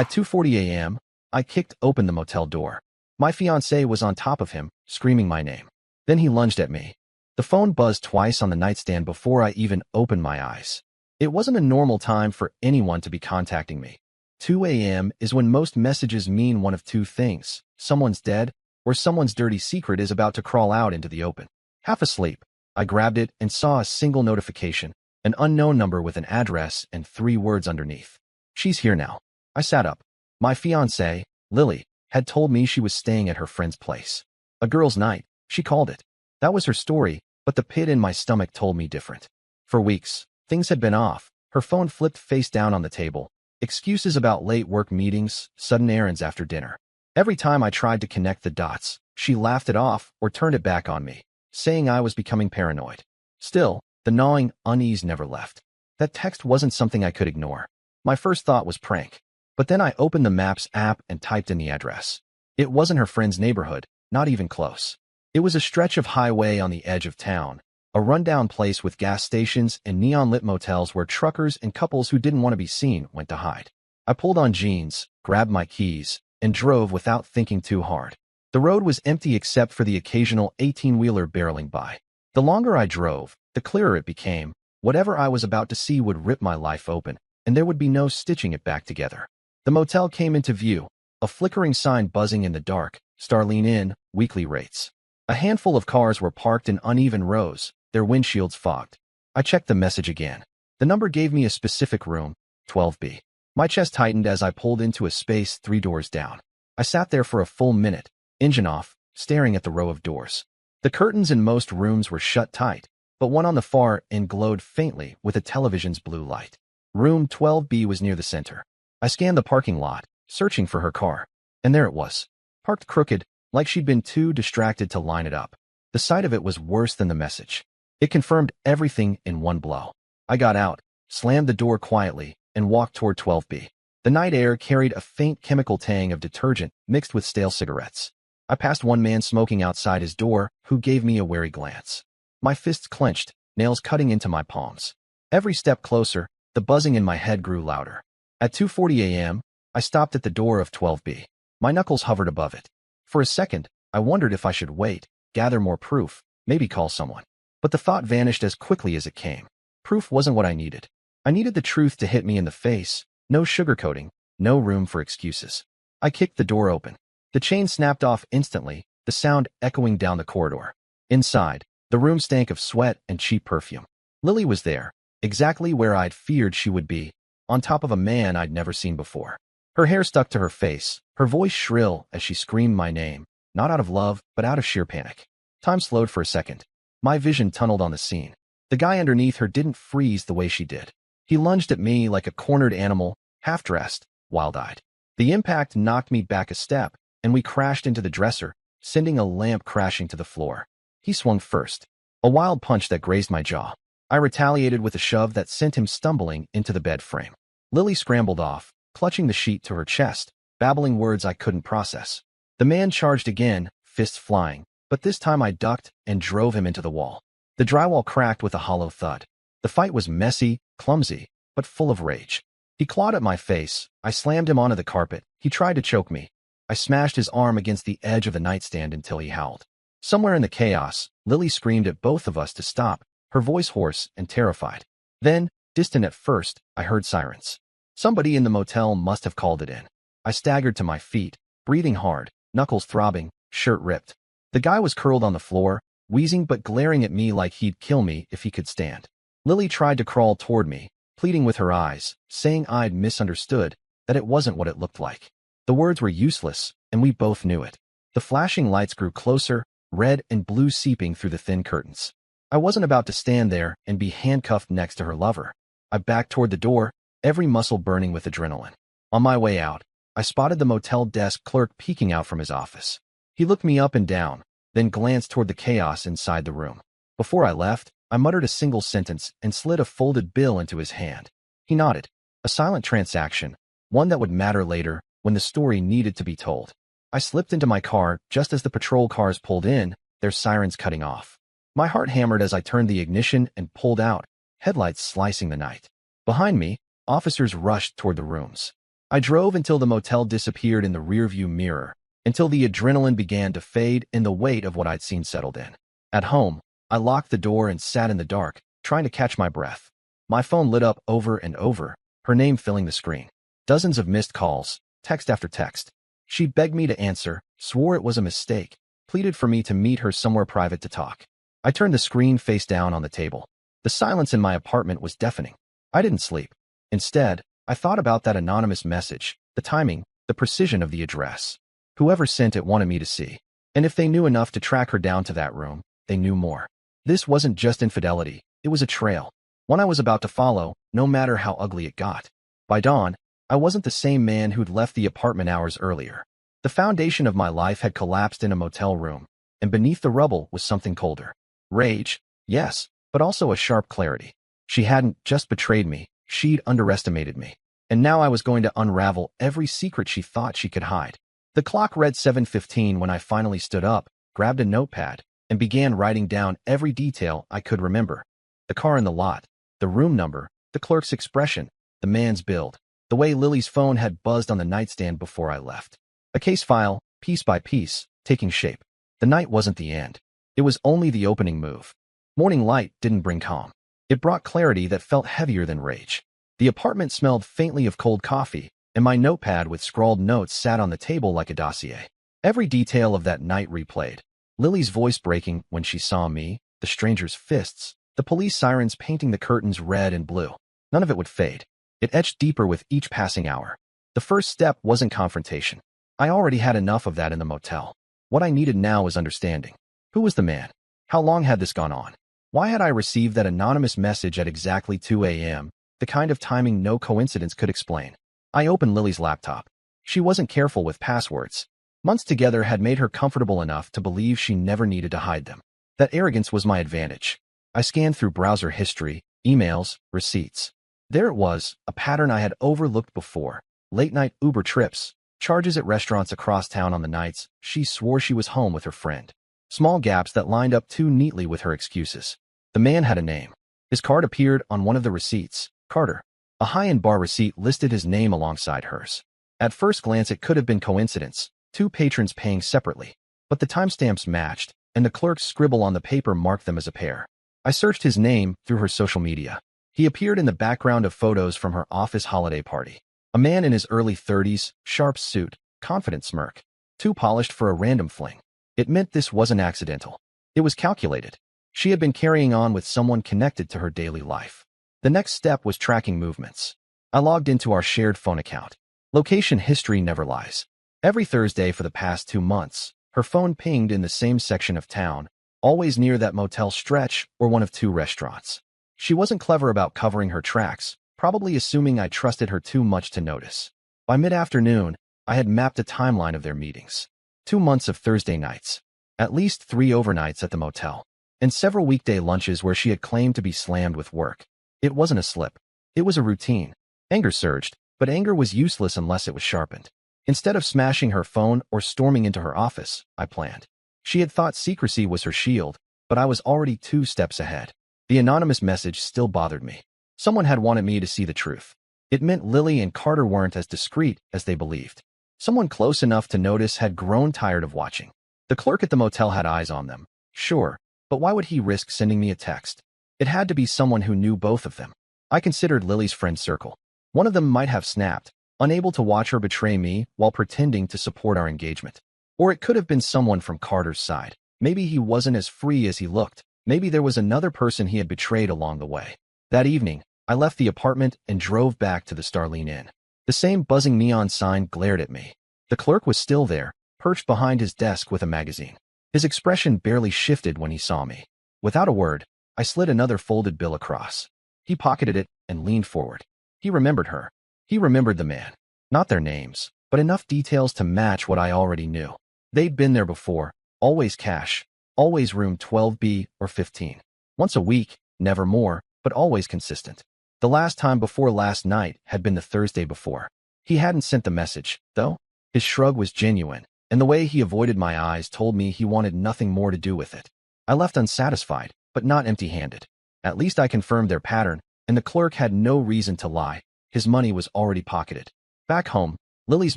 At 2:40 a.m., I kicked open the motel door. My fiancé was on top of him, screaming my name. Then he lunged at me. The phone buzzed twice on the nightstand before I even opened my eyes. It wasn't a normal time for anyone to be contacting me. 2 a.m. is when most messages mean one of two things: someone's dead, or someone's dirty secret is about to crawl out into the open. Half asleep, I grabbed it and saw a single notification, an unknown number with an address and 3 words underneath. She's here now. I sat up. My fiancée, Lily, had told me she was staying at her friend's place. A girl's night, she called it. That was her story, but the pit in my stomach told me different. For weeks, things had been off. Her phone flipped face down on the table. Excuses about late work meetings, sudden errands after dinner. Every time I tried to connect the dots, she laughed it off or turned it back on me, saying I was becoming paranoid. Still, the gnawing unease never left. That text wasn't something I could ignore. My first thought was prank. But then I opened the Maps app and typed in the address. It wasn't her friend's neighborhood, not even close. It was a stretch of highway on the edge of town, a rundown place with gas stations and neon-lit motels where truckers and couples who didn't want to be seen went to hide. I pulled on jeans, grabbed my keys, and drove without thinking too hard. The road was empty except for the occasional 18-wheeler barreling by. The longer I drove, the clearer it became. Whatever I was about to see would rip my life open, and there would be no stitching it back together. The motel came into view, a flickering sign buzzing in the dark: Starline Inn, weekly rates. A handful of cars were parked in uneven rows, their windshields fogged. I checked the message again. The number gave me a specific room, 12B. My chest tightened as I pulled into a space 3 doors down. I sat there for a full minute, engine off, staring at the row of doors. The curtains in most rooms were shut tight, but one on the far end glowed faintly with a television's blue light. Room 12B was near the center. I scanned the parking lot, searching for her car, and there it was, parked crooked, like she'd been too distracted to line it up. The sight of it was worse than the message. It confirmed everything in one blow. I got out, slammed the door quietly, and walked toward 12B. The night air carried a faint chemical tang of detergent mixed with stale cigarettes. I passed one man smoking outside his door, who gave me a wary glance. My fists clenched, nails cutting into my palms. Every step closer, the buzzing in my head grew louder. At 2:40 a.m., I stopped at the door of 12B. My knuckles hovered above it. For a second, I wondered if I should wait, gather more proof, maybe call someone. But the thought vanished as quickly as it came. Proof wasn't what I needed. I needed the truth to hit me in the face. No sugarcoating, no room for excuses. I kicked the door open. The chain snapped off instantly, the sound echoing down the corridor. Inside, the room stank of sweat and cheap perfume. Lily was there, exactly where I'd feared she would be, on top of a man I'd never seen before. Her hair stuck to her face, her voice shrill as she screamed my name, not out of love, but out of sheer panic. Time slowed for a second. My vision tunneled on the scene. The guy underneath her didn't freeze the way she did. He lunged at me like a cornered animal, half-dressed, wild-eyed. The impact knocked me back a step, and we crashed into the dresser, sending a lamp crashing to the floor. He swung first. A wild punch that grazed my jaw. I retaliated with a shove that sent him stumbling into the bed frame. Lily scrambled off, clutching the sheet to her chest, babbling words I couldn't process. The man charged again, fists flying, but this time I ducked and drove him into the wall. The drywall cracked with a hollow thud. The fight was messy, clumsy, but full of rage. He clawed at my face. I slammed him onto the carpet. He tried to choke me. I smashed his arm against the edge of the nightstand until he howled. Somewhere in the chaos, Lily screamed at both of us to stop, her voice hoarse and terrified. Then, distant at first, I heard sirens. Somebody in the motel must have called it in. I staggered to my feet, breathing hard, knuckles throbbing, shirt ripped. The guy was curled on the floor, wheezing but glaring at me like he'd kill me if he could stand. Lily tried to crawl toward me, pleading with her eyes, saying I'd misunderstood, that it wasn't what it looked like. The words were useless, and we both knew it. The flashing lights grew closer, red and blue seeping through the thin curtains. I wasn't about to stand there and be handcuffed next to her lover. I backed toward the door, every muscle burning with adrenaline. On my way out, I spotted the motel desk clerk peeking out from his office. He looked me up and down, then glanced toward the chaos inside the room. Before I left, I muttered a single sentence and slid a folded bill into his hand. He nodded. A silent transaction, one that would matter later when the story needed to be told. I slipped into my car just as the patrol cars pulled in, their sirens cutting off. My heart hammered as I turned the ignition and pulled out, headlights slicing the night. Behind me, officers rushed toward the rooms. I drove until the motel disappeared in the rearview mirror, until the adrenaline began to fade and the weight of what I'd seen settled in. At home, I locked the door and sat in the dark, trying to catch my breath. My phone lit up over and over, her name filling the screen. Dozens of missed calls, text after text. She begged me to answer, swore it was a mistake, pleaded for me to meet her somewhere private to talk. I turned the screen face down on the table. The silence in my apartment was deafening. I didn't sleep. Instead, I thought about that anonymous message, the timing, the precision of the address. Whoever sent it wanted me to see. And if they knew enough to track her down to that room, they knew more. This wasn't just infidelity, it was a trail. One I was about to follow, no matter how ugly it got. By dawn, I wasn't the same man who'd left the apartment hours earlier. The foundation of my life had collapsed in a motel room, and beneath the rubble was something colder. Rage, yes, but also a sharp clarity. She hadn't just betrayed me, she'd underestimated me. And now I was going to unravel every secret she thought she could hide. The clock read 7:15 when I finally stood up, grabbed a notepad, and began writing down every detail I could remember. The car in the lot, the room number, the clerk's expression, the man's build, the way Lily's phone had buzzed on the nightstand before I left. A case file, piece by piece, taking shape. The night wasn't the end. It was only the opening move. Morning light didn't bring calm. It brought clarity that felt heavier than rage. The apartment smelled faintly of cold coffee, and my notepad with scrawled notes sat on the table like a dossier. Every detail of that night replayed. Lily's voice breaking when she saw me, the stranger's fists, the police sirens painting the curtains red and blue. None of it would fade. It etched deeper with each passing hour. The first step wasn't confrontation. I already had enough of that in the motel. What I needed now was understanding. Who was the man? How long had this gone on? Why had I received that anonymous message at exactly 2 a.m., the kind of timing no coincidence could explain? I opened Lily's laptop. She wasn't careful with passwords. Months together had made her comfortable enough to believe she never needed to hide them. That arrogance was my advantage. I scanned through browser history, emails, receipts. There it was, a pattern I had overlooked before. Late-night Uber trips, charges at restaurants across town on the nights she swore she was home with her friend. Small gaps that lined up too neatly with her excuses. The man had a name. His card appeared on one of the receipts, Carter. A high-end bar receipt listed his name alongside hers. At first glance it could have been coincidence, two patrons paying separately. But the timestamps matched, and the clerk's scribble on the paper marked them as a pair. I searched his name through her social media. He appeared in the background of photos from her office holiday party. A man in his early 30s, sharp suit, confident smirk. Too polished for a random fling. It meant this wasn't accidental. It was calculated. She had been carrying on with someone connected to her daily life. The next step was tracking movements. I logged into our shared phone account. Location history never lies. Every Thursday for the past 2 months, her phone pinged in the same section of town, always near that motel stretch or one of 2 restaurants. She wasn't clever about covering her tracks, probably assuming I trusted her too much to notice. By mid-afternoon, I had mapped a timeline of their meetings. 2 months of Thursday nights, at least 3 overnights at the motel, and several weekday lunches where she had claimed to be slammed with work. It wasn't a slip. It was a routine. Anger surged, but anger was useless unless it was sharpened. Instead of smashing her phone or storming into her office, I planned. She had thought secrecy was her shield, but I was already 2 steps ahead. The anonymous message still bothered me. Someone had wanted me to see the truth. It meant Lily and Carter weren't as discreet as they believed. Someone close enough to notice had grown tired of watching. The clerk at the motel had eyes on them, sure, but why would he risk sending me a text? It had to be someone who knew both of them. I considered Lily's friend circle. One of them might have snapped, unable to watch her betray me while pretending to support our engagement. Or it could have been someone from Carter's side. Maybe he wasn't as free as he looked. Maybe there was another person he had betrayed along the way. That evening, I left the apartment and drove back to the Starline Inn. The same buzzing neon sign glared at me. The clerk was still there, perched behind his desk with a magazine. His expression barely shifted when he saw me. Without a word, I slid another folded bill across. He pocketed it and leaned forward. He remembered her. He remembered the man. Not their names, but enough details to match what I already knew. They'd been there before, always cash, always room 12B or 15. Once a week, never more, but always consistent. The last time before last night had been the Thursday before. He hadn't sent the message, though. His shrug was genuine, and the way he avoided my eyes told me he wanted nothing more to do with it. I left unsatisfied, but not empty-handed. At least I confirmed their pattern, and the clerk had no reason to lie. His money was already pocketed. Back home, Lily's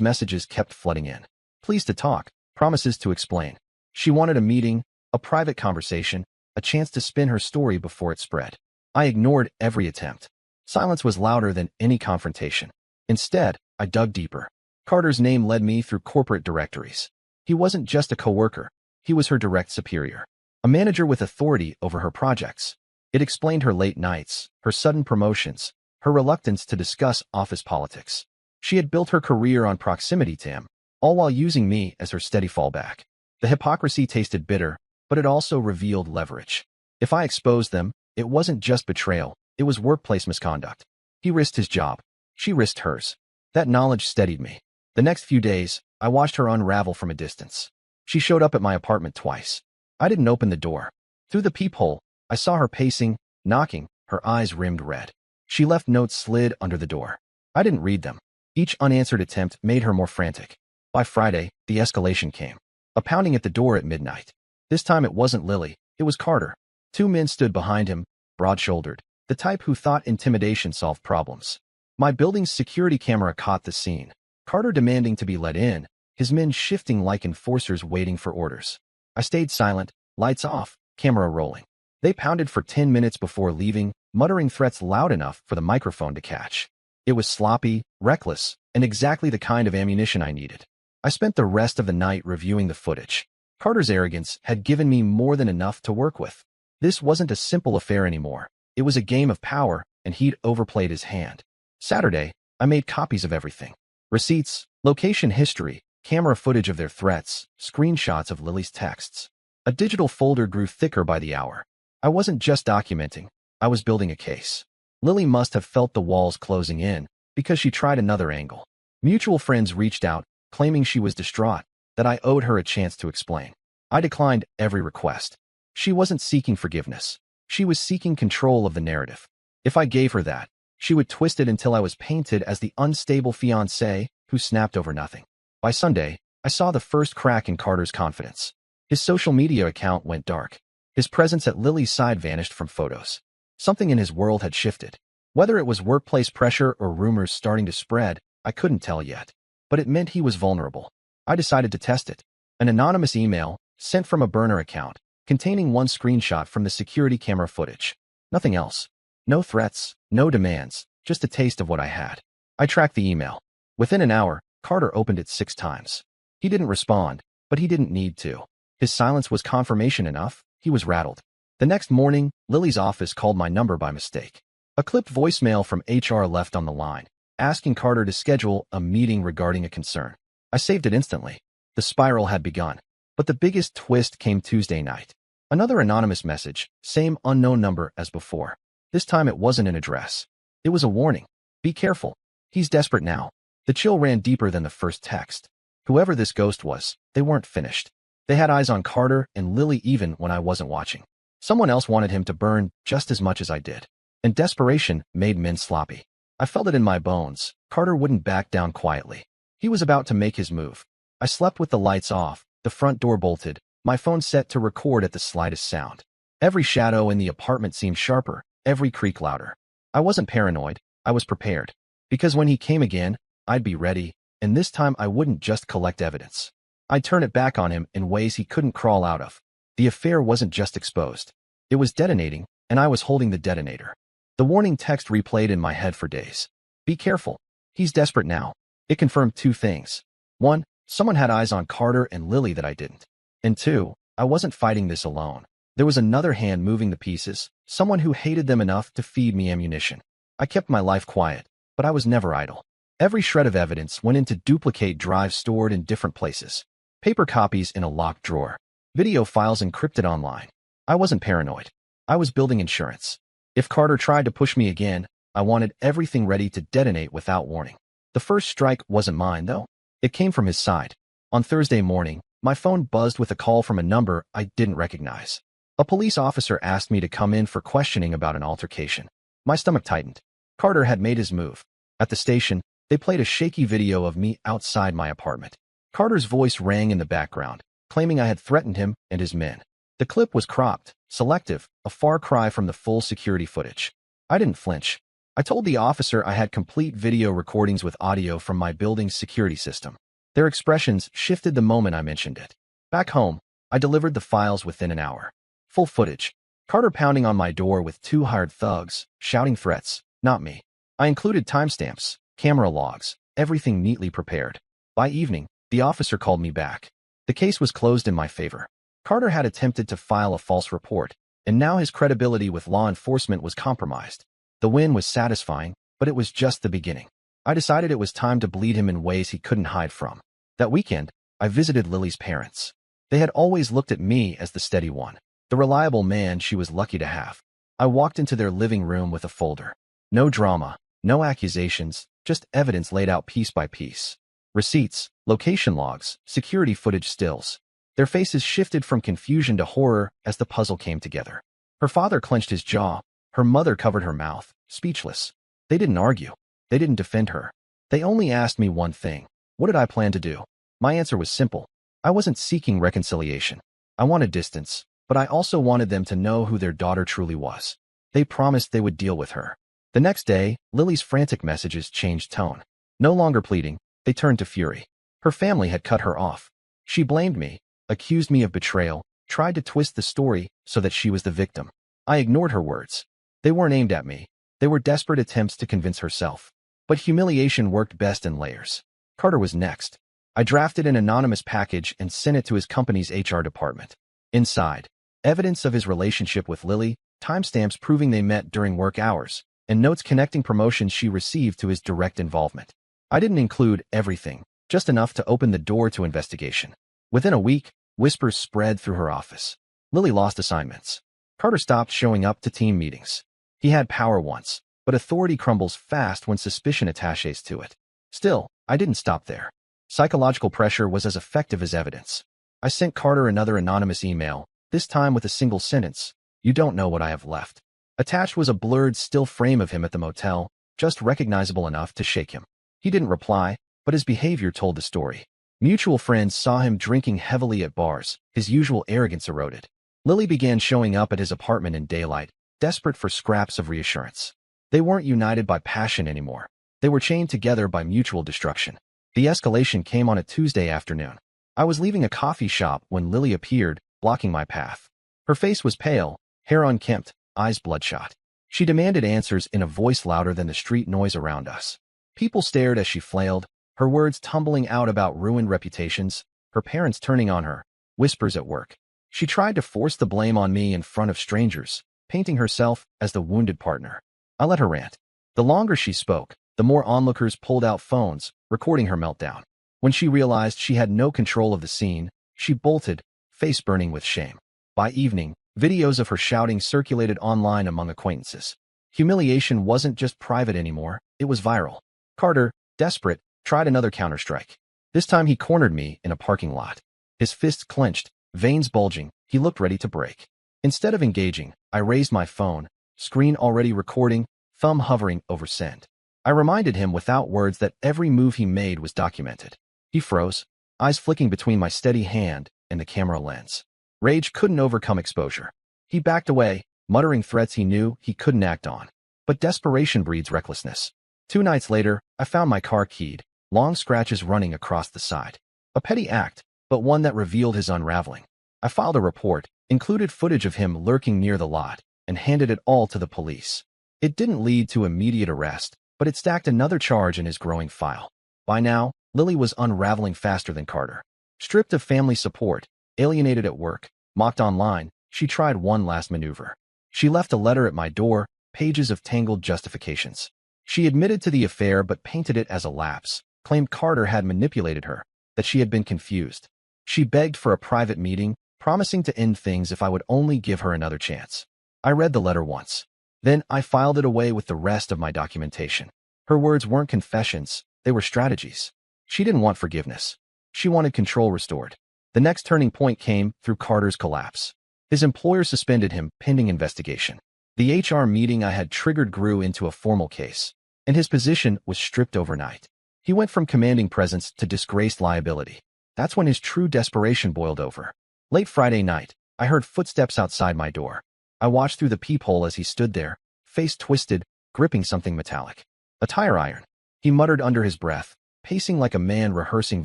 messages kept flooding in. Pleased to talk, promises to explain. She wanted a meeting, a private conversation, a chance to spin her story before it spread. I ignored every attempt. Silence was louder than any confrontation. Instead, I dug deeper. Carter's name led me through corporate directories. He wasn't just a coworker. He was her direct superior. A manager with authority over her projects. It explained her late nights, her sudden promotions, her reluctance to discuss office politics. She had built her career on proximity to him, all while using me as her steady fallback. The hypocrisy tasted bitter, but it also revealed leverage. If I exposed them, it wasn't just betrayal, it was workplace misconduct. He risked his job. She risked hers. That knowledge steadied me. The next few days, I watched her unravel from a distance. She showed up at my apartment twice. I didn't open the door. Through the peephole, I saw her pacing, knocking, her eyes rimmed red. She left notes slid under the door. I didn't read them. Each unanswered attempt made her more frantic. By Friday, the escalation came. A pounding at the door at midnight. This time it wasn't Lily, it was Carter. Two men stood behind him, broad-shouldered, the type who thought intimidation solved problems. My building's security camera caught the scene. Carter demanding to be let in, his men shifting like enforcers waiting for orders. I stayed silent, lights off, camera rolling. They pounded for 10 minutes before leaving, muttering threats loud enough for the microphone to catch. It was sloppy, reckless, and exactly the kind of ammunition I needed. I spent the rest of the night reviewing the footage. Carter's arrogance had given me more than enough to work with. This wasn't a simple affair anymore. It was a game of power, and he'd overplayed his hand. Saturday, I made copies of everything. Receipts, location history, camera footage of their threats, screenshots of Lily's texts. A digital folder grew thicker by the hour. I wasn't just documenting, I was building a case. Lily must have felt the walls closing in, because she tried another angle. Mutual friends reached out, claiming she was distraught, that I owed her a chance to explain. I declined every request. She wasn't seeking forgiveness. She was seeking control of the narrative. If I gave her that, she would twist it until I was painted as the unstable fiancé who snapped over nothing. By Sunday, I saw the first crack in Carter's confidence. His social media account went dark. His presence at Lily's side vanished from photos. Something in his world had shifted. Whether it was workplace pressure or rumors starting to spread, I couldn't tell yet. But it meant he was vulnerable. I decided to test it. An anonymous email, sent from a burner account, containing one screenshot from the security camera footage. Nothing else. No threats, no demands, just a taste of what I had. I tracked the email. Within an hour, Carter opened it 6 times. He didn't respond, but he didn't need to. His silence was confirmation enough. He was rattled. The next morning, Lily's office called my number by mistake. A clipped voicemail from HR left on the line, asking Carter to schedule a meeting regarding a concern. I saved it instantly. The spiral had begun. But the biggest twist came Tuesday night. Another anonymous message, same unknown number as before. This time it wasn't an address. It was a warning. Be careful. He's desperate now. The chill ran deeper than the first text. Whoever this ghost was, they weren't finished. They had eyes on Carter and Lily even when I wasn't watching. Someone else wanted him to burn just as much as I did. And desperation made men sloppy. I felt it in my bones. Carter wouldn't back down quietly. He was about to make his move. I slept with the lights off, the front door bolted, my phone set to record at the slightest sound. Every shadow in the apartment seemed sharper, every creak louder. I wasn't paranoid, I was prepared. Because when he came again, I'd be ready, and this time I wouldn't just collect evidence. I'd turn it back on him in ways he couldn't crawl out of. The affair wasn't just exposed. It was detonating, and I was holding the detonator. The warning text replayed in my head for days. Be careful. He's desperate now. It confirmed 2 things. 1, someone had eyes on Carter and Lily that I didn't. And 2, I wasn't fighting this alone. There was another hand moving the pieces, someone who hated them enough to feed me ammunition. I kept my life quiet, but I was never idle. Every shred of evidence went into duplicate drives stored in different places. Paper copies in a locked drawer. Video files encrypted online. I wasn't paranoid. I was building insurance. If Carter tried to push me again, I wanted everything ready to detonate without warning. The first strike wasn't mine, though. It came from his side. On Thursday morning, my phone buzzed with a call from a number I didn't recognize. A police officer asked me to come in for questioning about an altercation. My stomach tightened. Carter had made his move. At the station, they played a shaky video of me outside my apartment. Carter's voice rang in the background, claiming I had threatened him and his men. The clip was cropped, selective, a far cry from the full security footage. I didn't flinch. I told the officer I had complete video recordings with audio from my building's security system. Their expressions shifted the moment I mentioned it. Back home, I delivered the files within an hour. Full footage. Carter pounding on my door with two hired thugs, shouting threats, not me. I included timestamps, camera logs, everything neatly prepared. By evening, the officer called me back. The case was closed in my favor. Carter had attempted to file a false report, and now his credibility with law enforcement was compromised. The win was satisfying, but it was just the beginning. I decided it was time to bleed him in ways he couldn't hide from. That weekend, I visited Lily's parents. They had always looked at me as the steady one, the reliable man she was lucky to have. I walked into their living room with a folder. No drama, no accusations, just evidence laid out piece by piece. Receipts, location logs, security footage stills. Their faces shifted from confusion to horror as the puzzle came together. Her father clenched his jaw. Her mother covered her mouth, speechless. They didn't argue. They didn't defend her. They only asked me one thing. What did I plan to do? My answer was simple. I wasn't seeking reconciliation. I wanted distance, but I also wanted them to know who their daughter truly was. They promised they would deal with her. The next day, Lily's frantic messages changed tone. No longer pleading, they turned to fury. Her family had cut her off. She blamed me, accused me of betrayal, tried to twist the story so that she was the victim. I ignored her words. They weren't aimed at me. They were desperate attempts to convince herself. But humiliation worked best in layers. Carter was next. I drafted an anonymous package and sent it to his company's HR department. Inside, evidence of his relationship with Lily, timestamps proving they met during work hours, and notes connecting promotions she received to his direct involvement. I didn't include everything, just enough to open the door to investigation. Within a week, whispers spread through her office. Lily lost assignments. Carter stopped showing up to team meetings. He had power once, but authority crumbles fast when suspicion attaches to it. Still, I didn't stop there. Psychological pressure was as effective as evidence. I sent Carter another anonymous email, this time with a single sentence. You don't know what I have left. Attached was a blurred still frame of him at the motel, just recognizable enough to shake him. He didn't reply, but his behavior told the story. Mutual friends saw him drinking heavily at bars, his usual arrogance eroded. Lily began showing up at his apartment in daylight, desperate for scraps of reassurance. They weren't united by passion anymore. They were chained together by mutual destruction. The escalation came on a Tuesday afternoon. I was leaving a coffee shop when Lily appeared, blocking my path. Her face was pale, hair unkempt, eyes bloodshot. She demanded answers in a voice louder than the street noise around us. People stared as she flailed, her words tumbling out about ruined reputations, her parents turning on her, whispers at work. She tried to force the blame on me in front of strangers, painting herself as the wounded partner. I let her rant. The longer she spoke, the more onlookers pulled out phones, recording her meltdown. When she realized she had no control of the scene, she bolted, face burning with shame. By evening, videos of her shouting circulated online among acquaintances. Humiliation wasn't just private anymore, it was viral. Carter, desperate, tried another counterstrike. This time he cornered me in a parking lot. His fists clenched, veins bulging, he looked ready to break. Instead of engaging, I raised my phone, screen already recording, thumb hovering over send. I reminded him without words that every move he made was documented. He froze, eyes flicking between my steady hand and the camera lens. Rage couldn't overcome exposure. He backed away, muttering threats he knew he couldn't act on. But desperation breeds recklessness. 2 nights later, I found my car keyed, long scratches running across the side. A petty act, but one that revealed his unraveling. I filed a report, included footage of him lurking near the lot, and handed it all to the police. It didn't lead to immediate arrest, but it stacked another charge in his growing file. By now, Lily was unraveling faster than Carter. Stripped of family support, alienated at work, mocked online, she tried one last maneuver. She left a letter at my door, pages of tangled justifications. She admitted to the affair but painted it as a lapse, claimed Carter had manipulated her, that she had been confused. She begged for a private meeting, promising to end things if I would only give her another chance. I read the letter once. Then I filed it away with the rest of my documentation. Her words weren't confessions, they were strategies. She didn't want forgiveness. She wanted control restored. The next turning point came through Carter's collapse. His employer suspended him pending investigation. The HR meeting I had triggered grew into a formal case, and his position was stripped overnight. He went from commanding presence to disgraced liability. That's when his true desperation boiled over. Late Friday night, I heard footsteps outside my door. I watched through the peephole as he stood there, face twisted, gripping something metallic. A tire iron. He muttered under his breath, pacing like a man rehearsing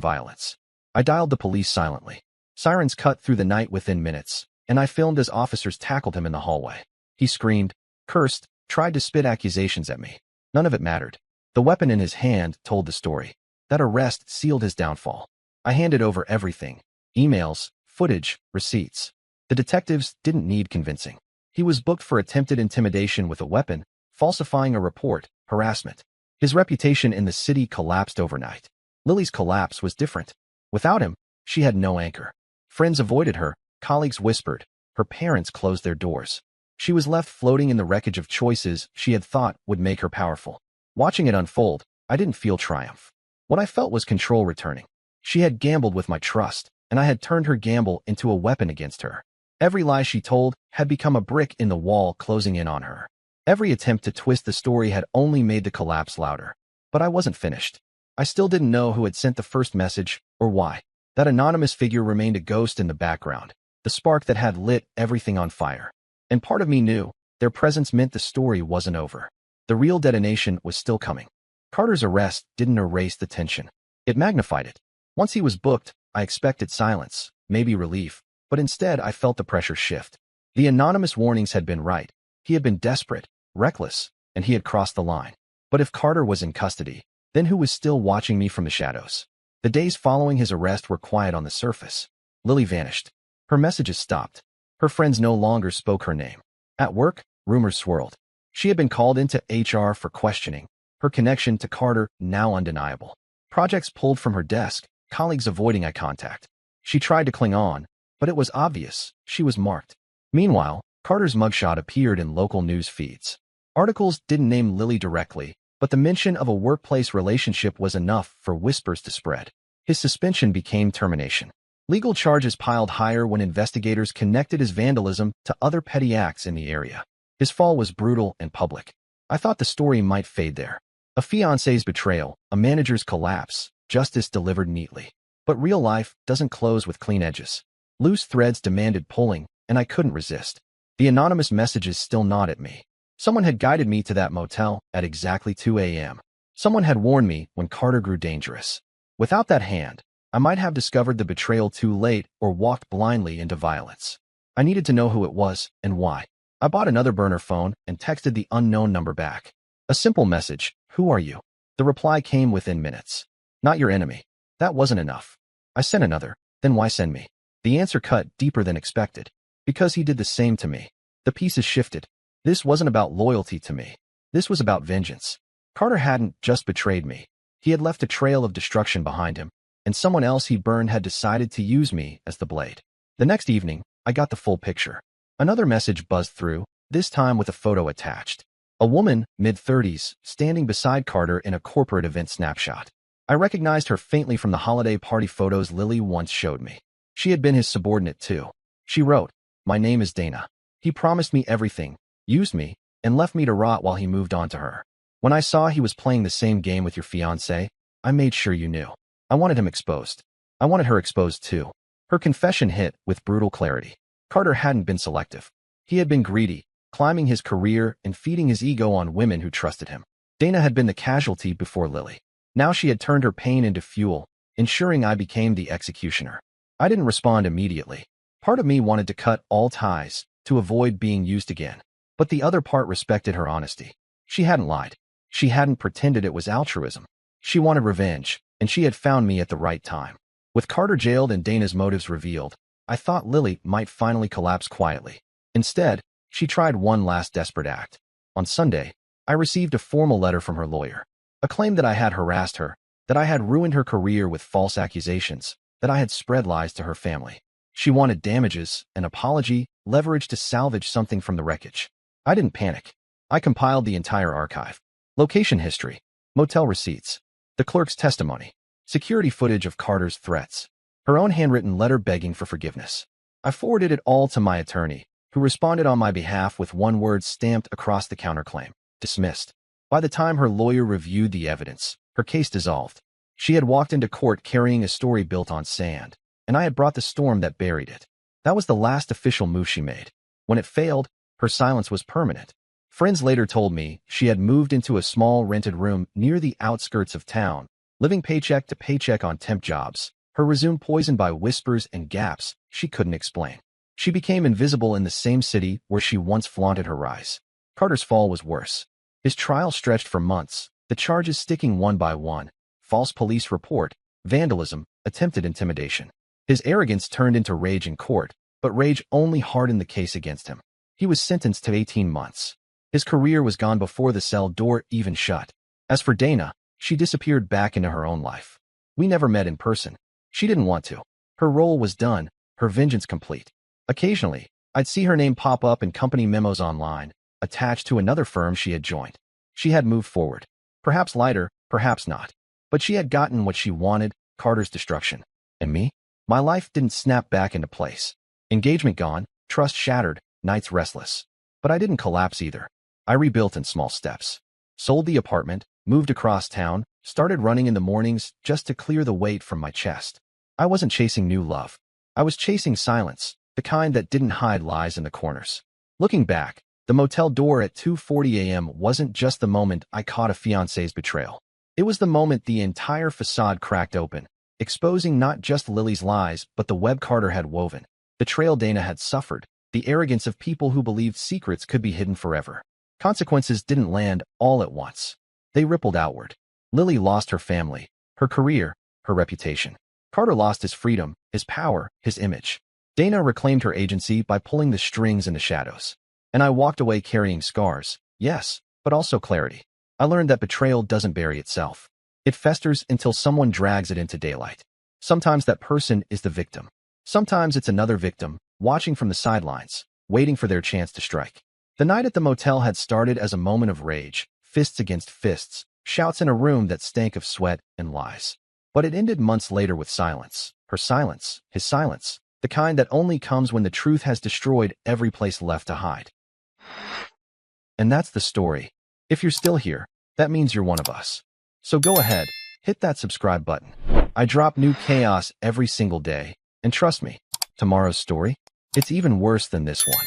violence. I dialed the police silently. Sirens cut through the night within minutes, and I filmed as officers tackled him in the hallway. He screamed, cursed, tried to spit accusations at me. None of it mattered. The weapon in his hand told the story. That arrest sealed his downfall. I handed over everything. Emails, footage, receipts. The detectives didn't need convincing. He was booked for attempted intimidation with a weapon, falsifying a report, harassment. His reputation in the city collapsed overnight. Lily's collapse was different. Without him, she had no anchor. Friends avoided her, colleagues whispered, her parents closed their doors. She was left floating in the wreckage of choices she had thought would make her powerful. Watching it unfold, I didn't feel triumph. What I felt was control returning. She had gambled with my trust, and I had turned her gamble into a weapon against her. Every lie she told had become a brick in the wall closing in on her. Every attempt to twist the story had only made the collapse louder. But I wasn't finished. I still didn't know who had sent the first message, or why. That anonymous figure remained a ghost in the background, the spark that had lit everything on fire. And part of me knew their presence meant the story wasn't over. The real detonation was still coming. Carter's arrest didn't erase the tension. It magnified it. Once he was booked, I expected silence, maybe relief, but instead I felt the pressure shift. The anonymous warnings had been right. He had been desperate, reckless, and he had crossed the line. But if Carter was in custody, then who was still watching me from the shadows? The days following his arrest were quiet on the surface. Lily vanished. Her messages stopped. Her friends no longer spoke her name. At work, rumors swirled. She had been called into HR for questioning, her connection to Carter now undeniable. Projects pulled from her desk, colleagues avoiding eye contact. She tried to cling on, but it was obvious she was marked. Meanwhile, Carter's mugshot appeared in local news feeds. Articles didn't name Lily directly, but the mention of a workplace relationship was enough for whispers to spread. His suspension became termination. Legal charges piled higher when investigators connected his vandalism to other petty acts in the area. His fall was brutal and public. I thought the story might fade there. A fiancé's betrayal, a manager's collapse, justice delivered neatly. But real life doesn't close with clean edges. Loose threads demanded pulling, and I couldn't resist. The anonymous messages still gnawed at me. Someone had guided me to that motel at exactly 2 a.m. Someone had warned me when Carter grew dangerous. Without that hand, I might have discovered the betrayal too late or walked blindly into violence. I needed to know who it was and why. I bought another burner phone and texted the unknown number back. A simple message, "Who are you?" The reply came within minutes. "Not your enemy." That wasn't enough. I sent another. "Then why send me?" The answer cut deeper than expected. "Because he did the same to me." The pieces shifted. This wasn't about loyalty to me. This was about vengeance. Carter hadn't just betrayed me. He had left a trail of destruction behind him, and someone else he'd burned had decided to use me as the blade. The next evening, I got the full picture. Another message buzzed through, this time with a photo attached. A woman, mid-30s, standing beside Carter in a corporate event snapshot. I recognized her faintly from the holiday party photos Lily once showed me. She had been his subordinate too. She wrote, "My name is Dana. He promised me everything, used me, and left me to rot while he moved on to her. When I saw he was playing the same game with your fiancé, I made sure you knew. I wanted him exposed. I wanted her exposed too." Her confession hit with brutal clarity. Carter hadn't been selective. He had been greedy, climbing his career and feeding his ego on women who trusted him. Dana had been the casualty before Lily. Now she had turned her pain into fuel, ensuring I became the executioner. I didn't respond immediately. Part of me wanted to cut all ties, to avoid being used again. But the other part respected her honesty. She hadn't lied. She hadn't pretended it was altruism. She wanted revenge, and she had found me at the right time. With Carter jailed and Dana's motives revealed, I thought Lily might finally collapse quietly. Instead, she tried one last desperate act. On Sunday, I received a formal letter from her lawyer. A claim that I had harassed her, that I had ruined her career with false accusations, that I had spread lies to her family. She wanted damages, an apology, leverage to salvage something from the wreckage. I didn't panic. I compiled the entire archive. Location history, motel receipts, the clerk's testimony, security footage of Carter's threats, her own handwritten letter begging for forgiveness. I forwarded it all to my attorney, who responded on my behalf with one word stamped across the counterclaim: dismissed. By the time her lawyer reviewed the evidence, her case dissolved. She had walked into court carrying a story built on sand, and I had brought the storm that buried it. That was the last official move she made. When it failed, her silence was permanent. Friends later told me she had moved into a small rented room near the outskirts of town, living paycheck to paycheck on temp jobs, her resume poisoned by whispers and gaps she couldn't explain. She became invisible in the same city where she once flaunted her rise. Carter's fall was worse. His trial stretched for months, the charges sticking one by one: false police report, vandalism, attempted intimidation. His arrogance turned into rage in court, but rage only hardened the case against him. He was sentenced to 18 months. His career was gone before the cell door even shut. As for Dana, she disappeared back into her own life. We never met in person. She didn't want to. Her role was done, her vengeance complete. Occasionally, I'd see her name pop up in company memos online, attached to another firm she had joined. She had moved forward. Perhaps lighter, perhaps not. But she had gotten what she wanted: Carter's destruction. And me? My life didn't snap back into place. Engagement gone, trust shattered, nights restless. But I didn't collapse either. I rebuilt in small steps. Sold the apartment, moved across town, started running in the mornings just to clear the weight from my chest. I wasn't chasing new love. I was chasing silence, the kind that didn't hide lies in the corners. Looking back, the motel door at 2:40 a.m. wasn't just the moment I caught a fiancé's betrayal. It was the moment the entire facade cracked open, exposing not just Lily's lies but the web Carter had woven, the trail Dana had suffered, the arrogance of people who believed secrets could be hidden forever. Consequences didn't land all at once. They rippled outward. Lily lost her family, her career, her reputation. Carter lost his freedom, his power, his image. Dana reclaimed her agency by pulling the strings in the shadows. And I walked away carrying scars, yes, but also clarity. I learned that betrayal doesn't bury itself. It festers until someone drags it into daylight. Sometimes that person is the victim. Sometimes it's another victim, watching from the sidelines, waiting for their chance to strike. The night at the motel had started as a moment of rage, fists against fists, shouts in a room that stank of sweat and lies. But it ended months later with silence. Her silence, his silence, the kind that only comes when the truth has destroyed every place left to hide. And that's the story. If you're still here, that means you're one of us. So go ahead, hit that subscribe button. I drop new chaos every single day, and trust me, tomorrow's story, it's even worse than this one.